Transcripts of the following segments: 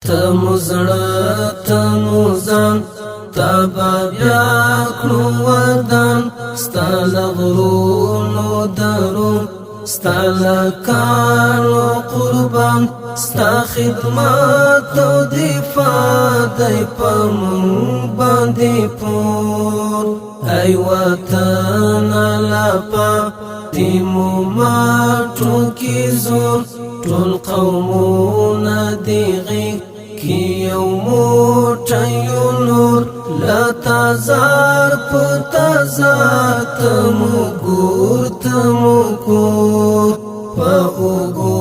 تمزړه تموزان تبا بیا کړو ودان ستل غرونو درو ستل کانو قربان ستا خدمت او دفاع دی پمون باندې پور ای وطن لپا تیمو ماتو کی زور ټول قومونه دیغي کی یو موټیو نور لتازار پتازار تمو ګور په اوګو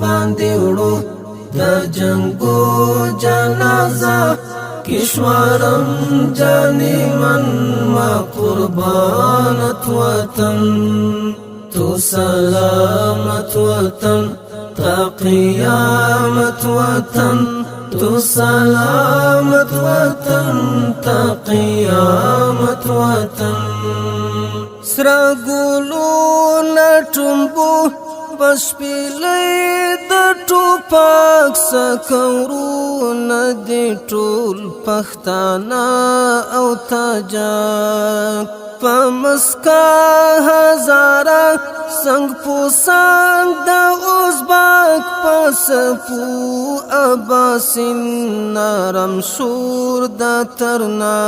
باندې وړو د جنگو جنازه کشورم جانی من ما قربانت وطن تو سلامت وطن تا قیامت وطن تو سلامت وطن تا قیامت وطن سرا ګلو نټمبو بس پیلې د ټوپک سکورو ندی ټول پښتانه او تاجک پمسکا هزارا سنگ پو سنگ د ازبک پسپو اباسین نرم شور د ترنا